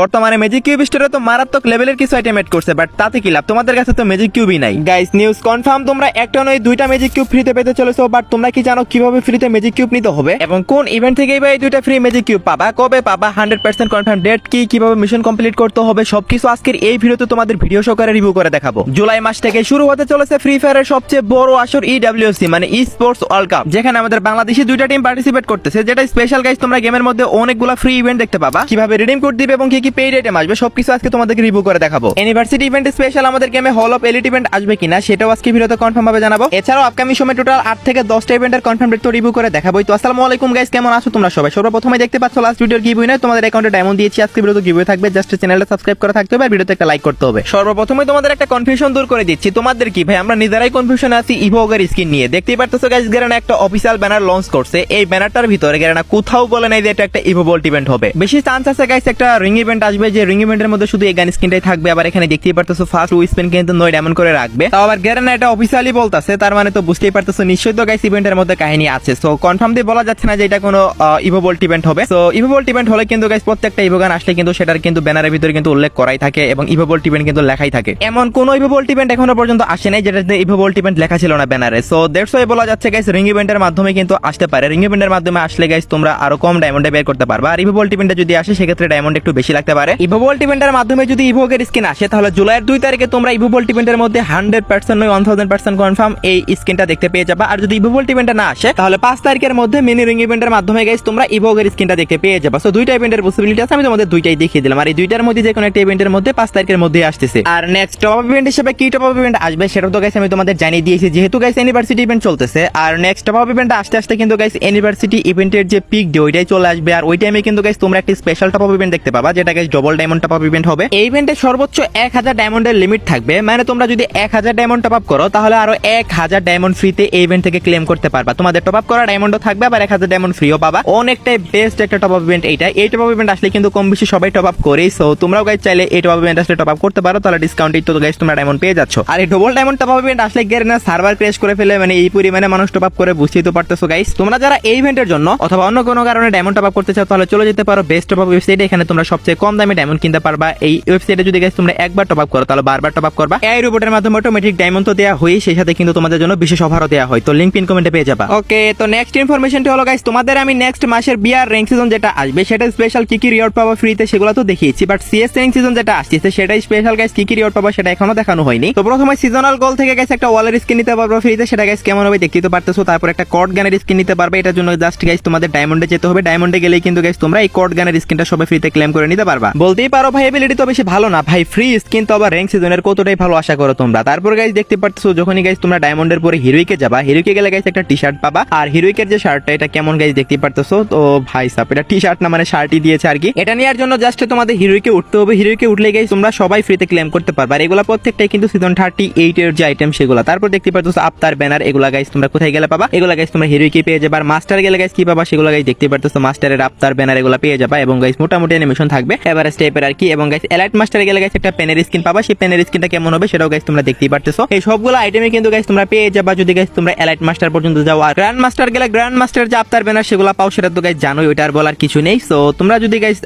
বর্তমানে magic cube স্টোরে তো মারাত্মক লেভেলের কিছু আইটেম এড করছে, বাট তাতে কি লাভ, তোমাদের কাছে তো ম্যাজিক কিউবই নাই। গাইস নিউজ কনফার্ম, তোমরা একটা নয় দুইটা ম্যাজিক কিউব ফ্রিতে পেতে চলেছো, বাট তোমরা কি জানো কিভাবে ফ্রিতে ম্যাজিক কিউব নিতে হবে এবং কোন ইভেন্ট থেকেই বা এই দুইটা ফ্রি ম্যাজিক কিউব পাবা, কবে পাবা, 100% কনফার্ম ডেট কি, কিভাবে মিশন কমপ্লিট করতে হবে, সবকিছু আজকের এই ভিডিওতে তোমাদের ভিডিও সহকারে রিভিউ করে দেখাবো। জুলাই মাস থেকে শুরু হতে চলেছে ফ্রি ফায়ারের সবচেয়ে বড় আসর ইডব্লিউসি মানে ই স্পোর্টস ওয়ার্ল্ড কাপ, যেখানে আমাদের বাংলাদেশি দুইটা টিম পার্টিসিপেট করতেছে, যেটা স্পেশাল। গাইস তোমরা গেমের মধ্যে অনেকগুলো ফ্রি ইভেন্ট দেখতে পাবা, কিভাবে রিডিম কোড দিবে এবং কি কি পেইড আইটেম আসবে সবকিছু আজকে তোমাদেরকে রিভিউ করে দেখাবো। ইউনিভার্সিটি ইভেন্ট স্পেশাল আমাদের গেমে হল অফ এলিট ইভেন্ট আসবে কিনা সেটাও আজকে ভিডিওতে কনফার্ম ভাবে জানাবো। এছাড়াও আপকামিং সময় টোটাল 8 থেকে 10টা ইভেন্টের কনফার্ম ডেট তো রিভিউ করে দেখাবো। তো আসসালামু আলাইকুম গাইস, কেমন আছো তোমরা সবাই? সর্বপ্রথমে দেখতে পাচ্ছ লাস্ট ভিডিওর গিভওয়ে না, তোমাদের অ্যাকাউন্টে ডায়মন্ড দিয়েছি, আজকে ভিডিওতে গিভওয়ে থাকবে, জাস্ট চ্যানেলটা সাবস্ক্রাইব করা থাকতে হবে আর ভিডিওতে একটা লাইক করতে হবে। সর্বপ্রথমে তোমাদের একটা কনফিউশন দূর করে দিচ্ছি, তোমাদের কি ভাই আমরা নিজেরাই কনফিউশন আছি ইভোগার স্কিন নিয়ে। দেখতেই পারতেছো গাইস গেরানা একটা অফিশিয়াল ব্যানার লঞ্চ করছে, এই ব্যানারটার ভিতরে গেরানা কোথাও বলে নাই যে এটা একটা ইভোভোল্ট ইভেন্ট হবে। বেশি চান্স আছে গাইস একটা রিং ইভেন্ট আসবে, যে রিং ইভেন্টের মধ্যে শুধু এই গান স্কিনটাই থাকবে। আবার এখানে দেখতেই পারতেছো ফার্স্ট উইসপেন কিন্তু 9 ডায়মন্ড করে রাখবে, তাও আবার গেরানা এটা অফিশিয়ালি বলতাছে, তার মানে তো বুঝতেই পারতেছো নিশ্চয়ই তো গাইস ইভেন্টের মধ্যে কাহিনী আছে। সো কনফার্ম দিয়ে বলা যাচ্ছে না যে এটা কোনো ইভোভোল্ট ইভেন্ট হবে। সো ইভোভোল্ট ইভেন্ট হলে কিন্তু গাইস প্রত্যেকটা ইভোগান আসলে কিন্তু সেটার কিন্তু ব্যানারের ভিতরে কিন্তু উল্লেখ করাই থাকে এবং ইভোভোল্ট ইভেন্ট কিন্তু লেখাই থাকে। এমন কোন ইভোভোল্ট ইভেন্ট এখনো পর্যন্ত আসে নাই যেটাতে ইভোভোল্ট ইভেন্ট লেখা ছিল না ব্যানারে। সো দ্যাটস ওয়াই বলা যাচ্ছে গাইস রিং ইভেন্টের মাধ্যমে কিন্তু আসতে পারে। রিং ইভেন্টের মাধ্যমে আসলে গাইস তোমরা আরো কম ডায়মন্ডে বের করতে পারবা, আর ইভোভোল্ট ইভেন্টে যদি আসে সেক্ষেত্রে ডায়মন্ড একটু বেশি লাগতে পারে। ইভোভোল্ট ইভেন্টের মাধ্যমে যদি ইভোগের স্কিন আসে তাহলে জুলাইয়ের 2 তারিখে তোমরা ইভোভোল্ট ইভেন্টের মধ্যে 100% নয় 1000% কনফার্ম এই স্কিনটা দেখতে পেয়ে যাবা। আর যদি ইভোভোল্ট ইভেন্টে না আসে তাহলে 5 তারিখের মধ্যে মিনি রিং ইভেন্টের মাধ্যমে গাইস তোমরা ইভোগের স্কিনটা দেখতে পেয়ে যাবা। সো দুইটা ইভেন্টের পসিবিলিটি আছে, আমি তোমাদের দুইটাই দেখিয়ে দিলাম, আর এই দুইটার মধ্যে যে কোনো একটা ইভেন্টের মধ্যে 5 তারিখের মধ্যে আসতেছে। আর নেক্সট টপ আপ ইভেন্ট হিসেবে কি টপ আপ ইভেন্ট আসবে সেটা তো গাইস আমি তোমাদের জানিয়ে দিয়েছি, যেহেতু গাইস ইউনিভার্সিটি ইভেন্ট চলতেছে। আর নেক্সট টপ আপ ইভেন্ট আসতে আসতে কিন্তু গাইস ইউনিভার্সিটি ইভেন্টের যে পিক ডে ওইটাই চলে আসবে, আর ওই টাইমে কিন্তু গাইস তোমরা একটা স্পেশাল টপ আপ ইভেন্ট দেখতে পাবা, যেটা guys double diamond top up event হবে। এই ইভেন্টে সর্বোচ্চ 1000 ডায়মন্ডের লিমিট থাকবে, মানে তোমরা যদি 1000 ডায়মন্ড টপ আপ করো তাহলে আরো 1000 ডায়মন্ড ফ্রিতে এই ইভেন্ট থেকে ক্লেম করতে পারবা। তোমাদের টপ আপ করা ডায়মন্ডও থাকবে, আবার 1000 ডায়মন্ড ফ্রিও পাবা। অনেকটাই বেস্ট একটা টপ আপ ইভেন্ট এইটা। এই টপ আপ ইভেন্ট আসলে কিন্তু কম বেশি সবাই টপ আপ করেই, সো তোমরাও গাইস চাইলে এই টপ আপ ইভেন্ট আসলে টপ আপ করতে পারো, তাহলে ডিসকাউন্টেই তো গাইস তোমরা ডায়মন্ড পেয়ে যাচ্ছ। আর এই double diamond top up event আসলে গেরেনা সার্ভার ক্র্যাশ করে ফেলে, মানে এই পরিমাণে মানুষ টপ আপ করে, বুঝতেই তো পারতেছো গাইস। তোমরা যারা এই ইভেন্টের জন্য অথবা অন্য কোনো কারণে ডায়মন্ড টপ আপ করতে চাও তাহলে চলে যেতে পারো বেস্ট টপ আপ ওয়েবসাইটে, এখানে তোমরা সবচেয়ে কম দামে ডায়মন্ড কিনতে পারবা। এই ওয়েবসাইটে যদি গাইস তোমরা একবার টপ আপ করো তাহলে বারবার টপ আপ করবা। এই রোবটের মাধ্যমে অটোমেটিক ডায়মন্ড তো দেয়া হয়, সেই সাথে কিন্তু তোমাদের জন্য বিশেষ অফারও দেয়া হয়, তো লিংক পিন কমেন্টে পেয়ে যাবা। ওকে, তো নেক্সট ইনফরমেশনটি হলো গাইস তোমাদের আমি নেক্সট মাসের বিআর র্যাঙ্ক সিজন যেটা আসবে সেটা স্পেশাল কি কি রিওয়ার্ড পাবা ফ্রিতে সেগুলো তো দেখিয়েছি, বাট সিএস র্যাঙ্ক সিজন যেটা আসছে সেটাই স্পেশাল গাইস কি কি রিওয়ার্ড পাবা সেটা এখনো দেখানো হয়নি। তো প্রথমে সিজনাল গোল থেকে গাইস একটা ওয়ালের স্কিন নিতে পারবে ফ্রিতে, সেটা গাইস কেমন হবে দেখতেই তো পারতেছো। তারপর একটা কর্ড গানের স্কিন নিতে পারবে, এটার জন্য জাস্ট গাইস তোমাদের ডায়মন্ডে যেতে হবে, ডায়মন্ডে গেলেই কিন্তু গাইস তোমরা এই কর্ড গানের স্কিনটা সবাই ফ্রিতে ক্লেম করে নিতে পারবা। বলতেই পারো ভাই এবিলিটি তো বেশি ভালো না ভাই, ফ্রি স্কিন তো আবার র্যাঙ্ক সিজনের কতটাই ভালো আশা করো তোমরা। তারপর গাইস দেখতে পারতেছো যখনই গাইস তোমরা ডায়মন্ডের পরে হিরোইকে যাবা, হিরোইকে গেলে গাইস একটা টি শার্ট পাবা, আর হিরোইকের যে শার্টটা এটা কেমন গাইস দেখতে পারতেছো। তো ভাই সাপ এটা টি শার্ট না, মানে শার্টই দিয়েছে আর কি। এটা নেওয়ার জন্য জাস্ট তোমাদের হিরোইকে উঠতে হবে, হিরোইকে উঠলে গাইস তোমরা সবাই ফ্রিতে ক্লেম করতে পারবে, আর এগুলা প্রত্যেকটাই কিন্তু সিজন 38 এর যে আইটেম সেগুলা। তারপর দেখতে পারতেছো আফতার ব্যানার, এগুলা গাইস তোমরা কোথায় গেলে পাবা, এগুলা গাইস তোমরা হিরোইকে পেয়ে যাবে। আর মাস্টার গেলে গাইস কি পাবা সেগুলা গাইস দেখতে পারতেছো, মাস্টারের আফতার ব্যানার এগুলা পেয়ে যাবা, এবং গাইস মোটামুটি অ্যানিমেশন থাকবে এভারেজ টাইপের আর কি। এবং গাইস এলাইট মাস্টারে গেলে গাইস একটা পেনের স্কিন পাবা, সেই পেনের স্কিনটা কেমন হবে সেটাও গাইস তোমরা দেখতেই পারতেছো। এই সবগুলো আইটেমে কিন্তু গাইস তোমরা পেয়ে যাবা যদি গাইস তোমরা এলাইট মাস্টার পর্যন্ত যাও। আর গ্র্যান্ড মাস্টার গেলে গ্র্যান্ড মাস্টার যে আফতার ব্যানার সেগুলা পাও, সেটা তো গাইস জানোই, ওইটা আর বলার কিছু নেই। সো তোমরা যদি গাইস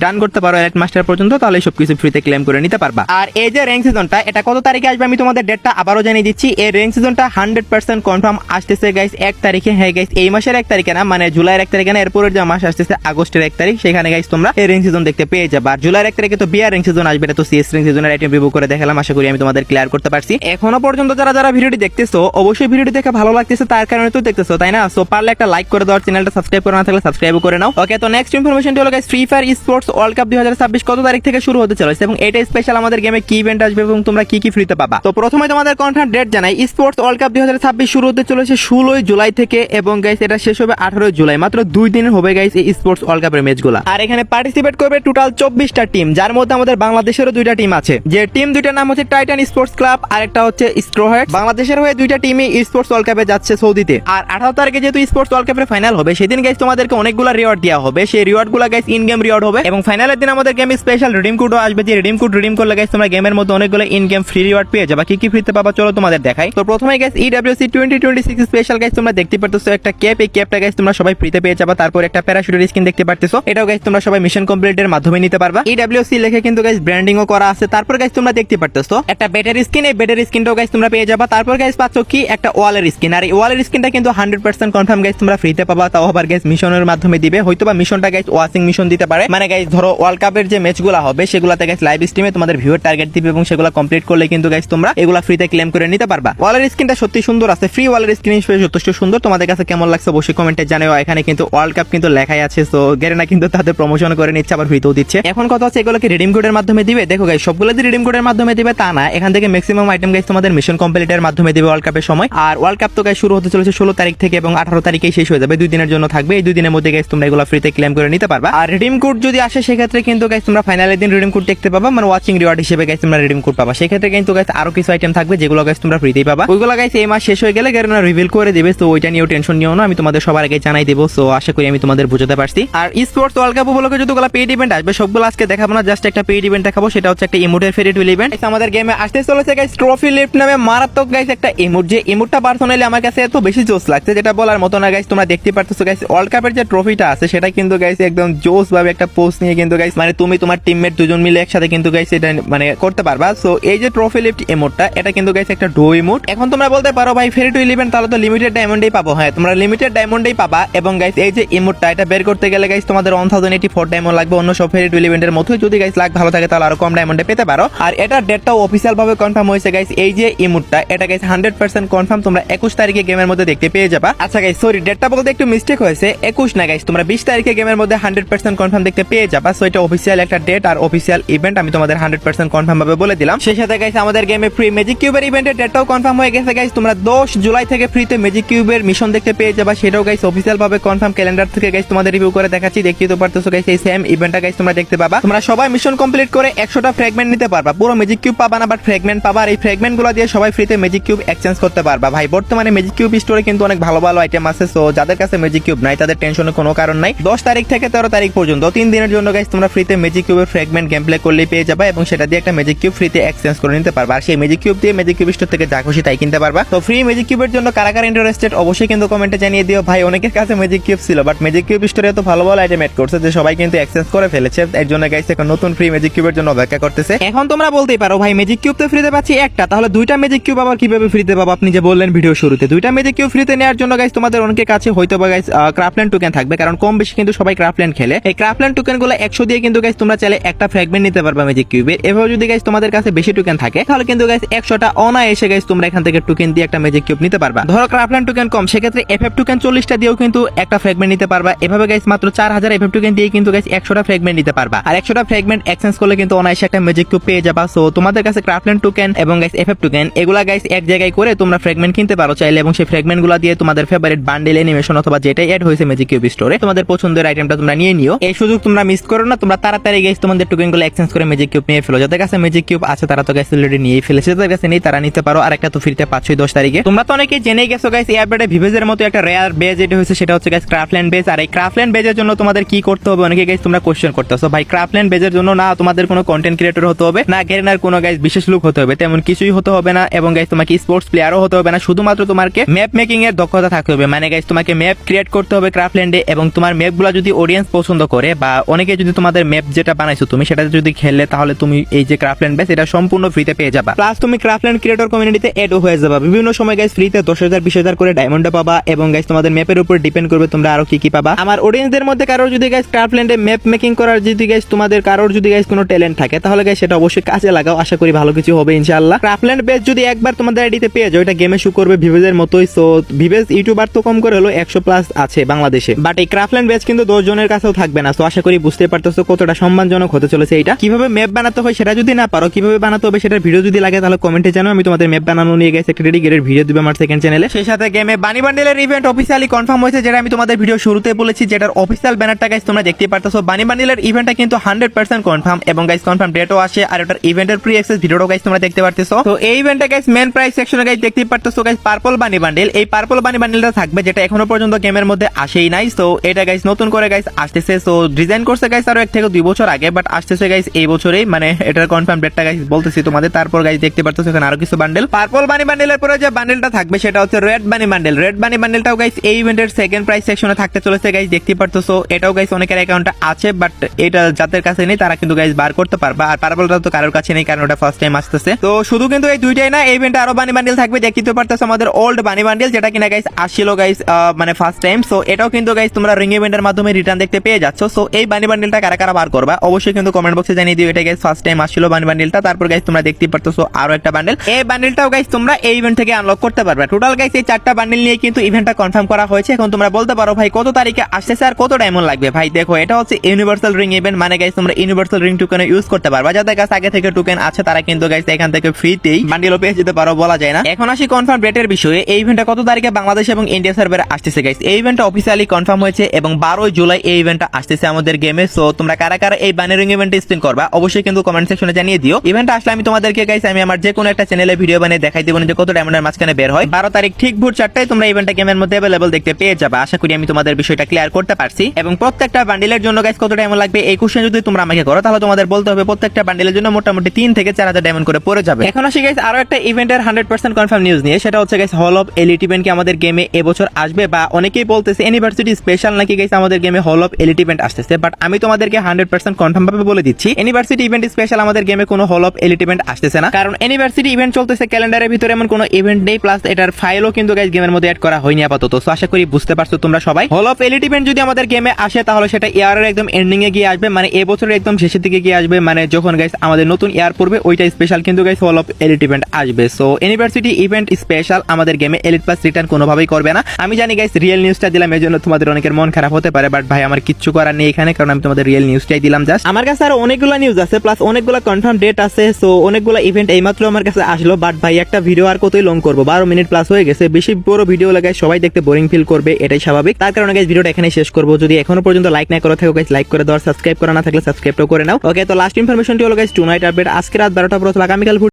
ডান করতে পারো এলাইট মাস্টার পর্যন্ত তাহলে সবকিছু ফ্রিতে ক্লেম করে নিতে পারবা। আর এই যে র্যাঙ্ক সিজনটা এটা কত তারিখে আসবে আমি তোমাদের ডেটটা আবারও জানিয়ে দিচ্ছি। এই র্যাঙ্ক সিজনটা 100% কনফার্ম আসতেছে গাইস 1 তারিখে। হ্যাঁ গাইস এই মাসের 1 তারিখে না, মানে জুলাইয়ের 1 তারিখে না, এরপরের যে মাস আসতেছে আগস্টের 1 তারিখ, সেখানে গাইস তোমরা এই র্যাঙ্ক সিজন দেখতে পেয়ে যাবে। আর জুলাইয়ের 1 তারিখে তো বিআর র্যাঙ্ক সিজন আসবে, এটা তো সিএস র্যাঙ্ক সিজনের আইটেম রিভিউ করে দেখালাম, আশা করি আমি তোমাদের ক্লিয়ার করতে পারছি। এখনো পর্যন্ত যারা যারা ভিডিওটি দেখতেছো অবশ্যই ভিডিওটি দেখে ভালো লাগতেছে, তার কারণে তো দেখতেছো তাই না। সো পারলে একটা লাইক করে দাও, চ্যানেলটা সাবস্ক্রাইব করে না থাকলে সাবস্ক্রাইব করে নাও। ওকে, তো নেক্সট ইনফরমেশনটি হলো guys free fire sports world cup 2026 কত তারিখ থেকে শুরু হতে চলেছে এবং এটা স্পেশাল আমাদের গেমে কি ইভেন্ট আসবে এবং তোমরা কি কি ফ্রিতে পাবা। তো প্রথমে তোমাদের কনফার্ম ডেট জানাই, স্পোর্টস ওয়ার্ল্ড কাপ 2026 শুরু হতে চলেছে 16 জুলাই থেকে এবং গাইস এটা শেষ হবে 18 জুলাই। মাত্র 2 দিন হবে গাইস এই স্পোর্টস ওয়ার্ল্ড কাপের ম্যাচগুলো। আর এখানে পার্টিসিপেট করবে টোটাল 24টা টিম, যার মধ্যে আমাদের বাংলাদেশেরও 2টা টিম আছে, যে টিম দুইটার নাম হচ্ছে টাইটান স্পোর্টস ক্লাব আর একটা হচ্ছে স্ট্রোহেড। বাংলাদেশের হয়ে 2টা টিমই স্পোর্টস ওয়ার্ল্ড কাপে যাচ্ছে সৌদিতে। আর 18 তারিখে যেহেতু স্পোর্টস ওয়ার্ল্ড কাপের ফাইনাল হবে সেদিন গাইস তোমাদেরকে অনেকগুলো রিওয়ার্ড দেওয়া হবে, সেই রিওয়ার্ড গুলো গাইস ইন গেম রিওয়ার্ড হবে এবং ফাইনালের দিন আমাদের গেমে স্পেশাল রিডিম কোডও আসবে, যে রিডিম কোড রিডিম করলে গাইস তোমরা গেমের মধ্যে অনেকগুলো ইন গেম ফ্রি রিওয়ার্ড পেয়ে যাবে। কি কি ফ্রিতে পাবা চলো তোমাদের দেখাই। তো প্রথমে গাইস ইডব্লিউসি 2026 স্পেশাল গাইস তোমরা দেখতে পারতেছো একটা ক্যাপ, এই ক্যাপটা গাইস তোমরা সবাই ফ্রিতে পেয়ে যাবে। তারপর একটা প্যারাশুটের স্কিন দেখতে পারতেছো, এটাও গাইস তোমরা সবাই মিশন কমপ্লিটের মাধ্যমে মাধ্যমে নিতে পারবা। EWC লিখে কিন্তু গাইস ব্র্যান্ডিংও করা আছে। তারপর গাইস তোমরা দেখতে পারতেছো একটা ব্যাটারি স্কিন, এই ব্যাটারি স্কিনটাও গাইস তোমরা পেয়ে যাবা। তারপর গাইস পাচ্ছ কি একটা ওয়ালের স্কিন, আর এই ওয়ালের স্কিনটা কিন্তু 100% কনফার্ম গাইস তোমরা ফ্রিতে পাবা, তাও আবার গাইস মিশনের মাধ্যমে দিবে। হয়তোবা মিশনটা গাইস ওয়াচিং মিশন দিতে পারে, মানে গাইস ধরো ওয়ার্ল্ড কাপের যে ম্যাচগুলো হবে সেগুলোতে গাইস লাইভ স্ট্রিমে তোমাদের ভিউয়ার টার্গেট দিবে এবং সেগুলো কমপ্লিট করলে কিন্তু গাইস তোমরা এগুলা ফ্রিতে ক্লেম করে নিতে পারবা। ওয়ালের স্কিনটা সত্যি সুন্দর আছে, ফ্রি ওয়ালের স্কিন হিসেবে যথেষ্ট সুন্দর। তোমাদের কাছে কেমন লাগছে অবশ্যই কমেন্টে জানাও। এখানে কিন্তু ওয়ার্ল্ড কাপ কিন্তু লেখাই আছে, সো গেরেনা কিন্তু তাদের প্রমোশন করে নিচ্ছে, আবার ফ্রিতেও দিচ্ছে। এখন কথা হচ্ছে এগুলোকে রিডিম কোডের মাধ্যমে দিবে। দেখো গাইস সবগুলো যে রিডিম কোডের মাধ্যমে দিবে তা না, এখান থেকে ম্যাক্সিমাম আইটেম গাইস তোমাদের মিশন কমপ্লিটের মাধ্যমে দিবে ওয়ার্ল্ড কাপের সময়। আর ওয়ার্ল্ড কাপ তো গাইস শুরু হতে চলেছে 16 তারিখ থেকে এবং 18 তারিখে শেষ হয়ে যাবে, 2 দিনের জন্য থাকবে। এই 2 দিনের মধ্যে গাইস তোমরা এগুলো ফ্রিতে ক্লেম করে নিতে পারবা। আর রিডিম কোড যদি আসে সেক্ষেত্রে কিন্তু গাইস তোমরা ফাইনালের দিন রিডিম কোড দেখতে পাবা, মানে ওয়াচিং রিওয়ার্ড হিসেবে গাইস তোমরা রিডিম কোড পাবা। সেক্ষেত্রে কিন্তু গাইস আরো কিছু আইটেম থাকবে যেগুলো গাইস তোমরা ফ্রিতেই পাবা। ওইগুলো গাইস এই মাস শেষ হয়ে গেলে গেরেনা রিভিল করে দিবে, তো ওইটা নিয়েও টেনশন নিও না, আমি তোমাদের সবার আগে জানাই দেবো। সো আশা করি আমি তোমাদের বুঝাতে পারছি। আর স্পোর্টস ওয়ার্ল্ড কাপ উপলক্ষে যতগুলো পেইড ইভেন্ট আসবে সবগুলো আজকে দেখাবো না, জাস্ট একটা পেইড ইভেন্ট দেখাবো, সেটা হচ্ছে একটা ইমোটের ফেরি টুইল ইভেন্ট। আমাদের গেমে আসতে চলেছে গাইস ট্রফি লিফট নামে মারাত্মক গাইস একটা ইমোট, যে ইমোটটা পার্সোনালি আমার কাছে এত বেশি জোস লাগছে যেটা বলার মতো না গাইস। তোমরা দেখতে পারতেছো গাইস ওয়ার্ল্ড কাপের যে ট্রফিটা আছে সেটা কিন্তু গাইস একদম জোস ভাবে একটা পোস্ট নিয়ে কিন্তু গাইস মানে তুমি তোমার টিমমেট দুজন মিলে একসাথে কিন্তু গাইস এটা মানে করতে পারবা। সো এই যে ট্রফি লিফট ইমোটটা এটা কিন্তু গাইস একটা ডো ইমোট। এখন তোমরা বলতে পারো ভাই ফেরি টুইল ইভেন্ট তাহলে তো লিমিটেড ডায়মন্ডেই পাবো। হ্যাঁ তোমরা লিমিটেড ডায়মন্ডেই পাবা, এবং গাইস এই যে ইমোটটা এটা বের করতে গেলে গাইস তোমাদের 1084 ডায়মন্ড লাগবে, অন্য সব ফেরি টুইল ইভেন্টের মতোই। যদি গাইস লাক ভালো থাকে তাহলে আরো কম ডায়মন্ডে পেতে পারো। আর এটা ডেটটাও অফিসিয়াল ভাবে কনফার্ম হয়েছে গাইস, এই যে ইমোটটা এটা গাইস 100% কনফার্ম, তোমরা 21 তারিখে গেমের মধ্যে দেখতে পেয়ে যাবা। আচ্ছা গাইস সরি ডেটটা বলতে একটু মিস্টেক হয়েছে, 21 না গাইস, তোমরা 20 তারিখে গেমের মধ্যে 100% কনফার্ম দেখতে পেয়ে যাবা। সো এটা অফিসিয়াল একটা ডেট আর অফিসিয়াল ইভেন্ট, আমি তোমাদের 100% কনফার্ম ভাবে বলে দিলাম। সেই সাথে গাইস আমাদের গেমে ফ্রি ম্যাজিক কিউবের ইভেন্টের ডেটটাও কনফার্ম হয়ে গেছে গাইস, তোমরা 10 জুলাই থেকে ফ্রিতে ম্যাজিক কিউবের মিশন দেখতে পেয়ে যাবা, সেটাও গাইস অফিসিয়াল ভাবে কনফার্ম ক্যালেন্ডার থেকে গাইস তোমাদের রিভিউ করে দেখাচ্ছি, দেখতেই তো পারতেছো গাইস এই সেম ইভেন্টটা গাইস তোমরা দেখতে পাবা। তোমরা সবাই মিশন কমপ্লিট করে 100টা ফ্র্যাগমেন্ট নিতে পারবা, পুরো ম্যাজিক কিউব পাবা না বাট ফ্র্যাগমেন্ট পাবা। আর এই ফ্র্যাগমেন্ট গুলো দিয়ে সবাই ফ্রিতে ম্যাজিক কিউব এক্সচেঞ্জ করতে পারবা। ভাই বর্তমানে ম্যাজিক কিউব স্টোরে কিন্তু অনেক ভালো ভালো আইটেম আছে, সো যাদের কাছে ম্যাজিক কিউব নাই তাদের টেনশনের কোনো কারণ নাই। 10 তারিখ থেকে 13 তারিখ পর্যন্ত 3 দিনের জন্য গাইস তোমরা ফ্রিতে ম্যাজিক কিউবের ফ্র্যাগমেন্ট গেম প্লে করলেই পেয়ে যাবা, এবং সেটা দিয়ে একটা ম্যাজিক কিউব ফ্রিতে এক্সচেঞ্জ করে নিতে পারবা। আর সেই ম্যাজিক কিউব দিয়ে ম্যাজিক কিউব স্টোর থেকে যা খুশি তাই কিনতে পারবা। তো ফ্রি ম্যাজিক কিউবের জন্য কারা কারা ইন্টারেস্টেড অবশ্যই কিন্তু কমেন্টে জানিয়ে দিও। ভাই অনেকের কাছে ম্যাজিক কিউব ছিল বাট ম্যাজিক কিউব স্টোরে তো ভালো ভালো আইটেম এড করছে যে সবাই কিন্তু এক্সচেঞ্জ করে ফেলেছে, এর জন্য গাইস এখন নতুন ফ্রি ম্যাজিক কিউবের জন্য অপেক্ষা করতেছে। এখন তোমরা বলতেই পারো ভাই ম্যাজিক কিউব তো ফ্রিতে পাচ্ছি একটা, তাহলে 2টা ম্যাজিক কিউব আবার কিভাবে ফ্রিতে পাবো? আপনি যে বললেন ভিডিও শুরুতে 2টা ম্যাজিক কিউব ফ্রিতে নেওয়ার জন্য গাইস তোমাদের অনেকের কাছে হয়তো বা গাইস ক্রাফটল্যান্ড টোকেন থাকবে, কারণ কম বেশি কিন্তু সবাই ক্রাফটল্যান্ড খেলে। এই ক্রাফটল্যান্ড টোকেন গুলো 100 দিয়ে কিন্তু গাইস তোমরা চাইলে একটা ফ্র্যাগমেন্ট নিতে পারবা ম্যাজিক কিউবের। এভাবে যদি গাইস তোমাদের কাছে বেশি টোকেন থাকে তাহলে কিন্তু গাইস 100টা অনায়াসে গাইস তোমরা এখান থেকে টোকেন দিয়ে একটা ম্যাজিক কিউব নিতে পারবা। ধরো ক্রাফটল্যান্ড টোকেন কম, সেক্ষেত্রে এফএফ টোকেন 40টা দিয়েও কিন্তু একটা ফ্র্যাগমেন্ট নিতে পারবা। এভাবে গাইস মাত্র 4000 এফএফ টোকেন দিয়ে কিন্তু গাইস 100টা ফ্র্যাগমেন্ট নিতে পারবা। আর 100টা ফ্র্যাগমেন্ট এক্সচেঞ্জ করলে কিন্তু অনায়াসে একটা ম্যাজিক কিউব পেয়ে যাবা। সো তোমাদের কাছে ক্রাফটল্যান্ড টোকেন এবং গাইস এফএফ টোকেন এগুলা গাইস এক জায়গায় করে তোমরা ফ্র্যাগমেন্ট কিনতে পারো চাইলে, এবং সেই ফ্র্যাগমেন্ট গুলা দিয়ে তোমাদের ফেভারিট বান্ডেল অ্যানিমেশন অথবা যেটাই অ্যাড হয়েছে ম্যাজিক কিউব স্টোরে তোমাদের পছন্দের আইটেমটা তোমরা নিয়ে নিও। এই সুযোগ তোমরা মিস করো না, তোমরা তাড়াতাড়ি গাইস তোমাদের টোকেন গুলো এক্সচেঞ্জ করে ম্যাজিক কিউব নিয়ে ফেলো। যাদের কাছে ম্যাজিক কিউব আছে তারা তো গাইস অলরেডি নিয়ে ফেলেছে, যাদের কাছে নেই তারা নিতে পারো। আর একটা তো ফ্রিতে পাচ্ছই 10 তারিখে। তোমরা তো অনেকেই জেনেই গেছো গাইস এই আপডেটে ভিভেজের মতো একটা রেয়ার বেজ যেটা হয়েছে সেটা হচ্ছে গাইস ক্রাফটল্যান্ড বেজ। আর এই ক্রাফটল্যান্ড বেজের জন্য তোমাদের কি করতে হবে অনেকে গাইস তোমরা কোশ্চেন করতেছো। ভাই ক্রাফটল্যান্ড বেজের জন্য না তোমাদের কোনো কন্টেন্ট ক্রিয়েটর হতে হবে, না গেরিনার কোনো গাইস বিশেষ লুক হতে হবে, তেমন কিছুই হতে হবে না, এবং গাইস তোমাকে স্পোর্টস প্লেয়ারও হতে হবে না। শুধুমাত্র তোমাকে ম্যাপ মেকিং এর দক্ষতা থাকতে হবে, মানে গাইস তোমাকে ম্যাপ ক্রিয়েট করতে হবে ক্রাফটল্যান্ডে, এবং তোমার ম্যাপগুলো যদি অডিয়েন্স পছন্দ করে বা অনেকে যদি তোমাদের ম্যাপ যেটা বানাইছো তুমি সেটা যদি খেলে তাহলে তুমি এই যে ক্রাফটল্যান্ড বেজ এটা সম্পূর্ণ ফ্রিতে পেয়ে যাবা। প্লাস তুমি ক্রাফটল্যান্ড ক্রিয়েটর কমিউনিটিতে এড হয়ে যাবা। বিভিন্ন সময় গাইস ফ্রিতে 10,000 20,000 করে ডায়মন্ড পাবা, এবং গাইস তোমাদের ম্যাপের উপর ডিপেন্ড করবে তোমরা আরো কি কি পাবা। আমার অডিয়েন্সদের মধ্যে কারোর যদি গাইস ক্রাফটল্যান্ডে ম্যাপ মেকিং করার যদি গাইস তোমাদের কারোর যদি গাইস কোনো ট্যালেন্ট থাকে তাহলে গাইস সেটা অবশ্যই কাজে লাগাও, আশা করি ভালো কিছু হবে ইনশাআল্লাহ। ক্রাফটল্যান্ড বেজ যদি একবার তোমাদের আইডিতে পেয়ে যাও এটা গেমে শো করবে ভিভেজের মতোই। সো ভিভেজ ইউটিউবার তো কম করে হলো 100+ আছে বাংলাদেশে, বাট এই ক্রাফটল্যান্ড বেজ কিন্তু 10 জনের কাছেও থাকবে না। সো আশা করি বুঝতে পারতেছো কতটা সম্মানজনক হতে চলেছে এটা। কিভাবে ম্যাপ বানাতে হয় সেটা যদি না পারো, কিভাবে বানাতে হবে সেটার ভিডিও যদি লাগে তাহলে কমেন্টে জানাও, আমি তোমাদের ম্যাপ বানানো নিয়ে গেছে একটা ডেডিকেটেড ভিডিও দিবে আমার সেকেন্ড চ্যানেলে। সেই সাথে গেমে বানি বান্ডেলের ইভেন্ট অফিসিয়ালি কনফার্ম হয়েছে, যেটা আমি তোমাদের ভিডিও শুরুতে বলেছি, যেটার অফিসিয়াল ব্যানারটা গাইস তোমরা দেখতে পারতেছো। বানি বান্ডেলের ইভেন্টটা কিন্তু 100% কনফার্ম, এবং গাইস কনফার্ম ডেটও আসে, আর এটার ইভেন্টের প্রি অ্যাক্সেস ভিডিওটাও গাইস তোমরা দেখতে পারতেছো। তো এই ইভেন্টে গাইস মেন প্রাইস সেকশনে গাইস দেখতে পারতেছো গাইস পার্পল বানি বান্ডেল। এই পার্পল বানি বান্ডেলটা থাকবে যেটা এখনো পর্যন্ত গেমের মধ্যে আসেই নাই। সো এটা গাইস নতুন করে গাইস আসতেছে। সো ডিজাইন করছে গাইস আরো 1 থেকে 2 বছর আগে, বাট আসতেছে গাইস এই বছরেই, মানে এটার কনফার্ম ডেটটা গাইস বলতেছি তোমাদের। তারপর গাইস দেখতে পারতেছো এখানে আরো কিছু বান্ডেল। পার্পল বানি বান্ডেলের পরে যে বান্ডেলটা থাকবে সেটা হচ্ছে red bunny bundle. Red bunny বান্ডেলটাও guys এই ইভেন্টের সেকেন্ড প্রাইস সেকশনে থাকতে চলেছে গাইস, দেখতে পারতেছো। এটাও গাইস অনেকের অ্যাকাউন্টে আছে, বাট এটা যাদের কাছে নেই তারা কিন্তু গাইস বার করতে পারবা, আর পারবলটা তো কারোর কাছে নেই কারণ ওটা ফার্স্ট টাইম আসতেছে। তো শুধু কিন্তু এই দুইটাই না, এই ইভেন্টে আরো বানি বান্ডিল থাকবে, দেখতে পারতেছো আমাদের ওল্ড বানি বান্ডিল যেটা কিনা গাইস আসছিল গাইস মানে ফার্স্ট টাইম। সো এটাও কিন্তু গাইস তোমরা রিং ইভেন্টের মাধ্যমে রিটার্ন দেখতে পেয়ে যাচ্ছ। সো এই বানি বান্ডিলটা কারা কারা বার করবা অবশ্যই কিন্তু কমেন্ট বক্সে জানিয়ে দিও, এটা গাইস ফার্স্ট টাইম আসছিল বানি বান্ডিলটা। তারপর গাইস তোমরা দেখতে পারতেছো আরো একটা বান্ডেল, এই বান্ডেলটাও গাইস তোমরা এই ইভেন্ট থেকে আনলক করতে পারবে। টোটাল গাইস এই 4টা বান্ডেল নিয়ে কিন্তু ইভেন্টটা কনফার্ম করা হয়েছে। এখন তোমরা বলতে পারো ভাই কত তারিখে আসতেছে আর কত ডায়মন্ড লাগবে। ভাই দেখো এটা হচ্ছে ইউনিভার্সাল রিং ইভেন্ট, মানে গাইস তোমরা ইউনিভার্সাল রিং টোকেন ইউজ করতে পারবা। যাদের কাছে আগে থেকে টোকেন আছে তারা কিন্তু গাইস এখান থেকে ফ্রিতেই বান্ডেলও পেয়ে যেতে পারো, বলা যায় না। এখন আসি কনফার্ম ডেটের বিষয়ে, এই ইভেন্টটা কত তারিখে বাংলাদেশ এবং ইন্ডিয়া সার্ভারে আসতেছে গাইস। এই ইভেন্টটা অফিসিয়ালি কনফার্ম হয়েছে এবং 12 জুলাই এই ইভেন্টটা আসতেছে আমাদের গেমে। সো তোমরা কারা কারা এই বানি রিং ইভেন্টে স্পিন করবা অবশ্যই কিন্তু কমেন্ট সেকশনে জানিয়ে দিও। ইভেন্টটা আসলে আমি তোমাদেরকে গাইস আমি আমার যে কোনো একটা চ্যানেলে ভিডিও বানিয়ে দেখাই দেব যে কত ডায়মন্ডের মাঝখানে বের হয়। 12 তারিখ ঠিক ভোর 4টায় তোমরা ইভেন্টটা গেমের মধ্যে अवेलेबल দেখতে পেয়ে যাবে। আশা করি আমি তোমাদের বিষয়টা ক্লিয়ার করতে পারছি। এবং প্রত্যেকটা বান্ডিলের জন্য গাইস কত ডায়মন্ড লাগবে এই কোশ্চেন যদি তোমরা আমাকে করো তাহলে তোমাদের বলতে হবে প্রত্যেকটা বান্ডিলের জন্য মোটামুটি 3 থেকে 4000 ডায়মন্ড করে পড়ে যাবে। এখন আসি গাইস আরো একটা ইভেন্টের 100% কনফার্ম নিউজ নিয়ে, সেটা হচ্ছে guys hall of elite event কি আমাদের গেমে এবছর আসবে, বা অনেকেই বলতেছে ইউনিভার্সিটি স্পেশাল নাকি গাইস আমাদের গেমে হল অফ এলিট ইভেন্ট আসতেছে। বাট আমি তোমাদেরকে 100% কনফার্ম ভাবে বলে দিচ্ছি ইউনিভার্সিটি ইভেন্ট স্পেশাল আমাদের গেমে কোনো হল অফ এলিট ইভেন্ট আসতেছে না, কারণ ইউনিভার্সিটি ইভেন্ট চলতেছে ক্যালেন্ডারের ভিতরে এমন কোনো ইভেন্ট নেই, প্লাস এটার ফাইলও কিন্তু গাইস গেমের মধ্যে অ্যাড করা হয়নি আপাতত। সো আশা করি বুঝতে পারছো তোমরা সবাই। হল অফ এলিট ইভেন্ট যদি আমাদের গেমে আসে তাহলে সেটা ইয়ারের একদম এন্ডিং এ গিয়ে আসবে, মানে এই বছরের একদম শেষের দিকে গিয়ে আসবে, মানে যখন গাইস আমাদের নতুন ইয়ার পড়বে ওইটা স্পেশাল কিন্তু guys hall of elite event আসবে। সো ইউনিভার্সিটি ইভেন্ট স্পেশাল আমাদের গেমে এলিট পাস রিটার্ন কোনোভাবেই করবে না। আমি জানি গাইস রিয়েল নিউজটা দিলাম এজন্য তোমাদের অনেকের মন খারাপ হতে পারে, বাট ভাই আমার কিচ্ছু করার নেই এখানে, কারণ আমি তোমাদের রিয়েল নিউজটাই দিলাম জাস্ট। আমার কাছে আরো অনেকগুলো নিউজ আছে, প্লাস অনেকগুলো কনফার্ম ডেট আছে। সো অনেকগুলো ইভেন্ট এইমাত্র আমার কাছে আসলো, বাট ভাই একটা ভিডিও আর কতই লং করবো, 12 মিনিট প্লাস হয়ে গেছে। বেশি বড় ভিডিও লাগায় সবাই দেখতে বোরিং ফিল করবে, এটাই স্বাভাবিক। তার কারণে গাইস ভিডিওটা এখানে শেষ করবো। যদি এখনো পর্যন্ত লাইক না করে থাকো গাইস লাইক করে দাও, সাবস্ক্রাইব করা না থাকলে সাবস্ক্রাইবও করে নাও। ওকে, তো লাস্ট ইনফরমেশনটি হলো গাইস টুনাইট আপডেট আজকে রাত 12টা পর অথবা আগামীকাল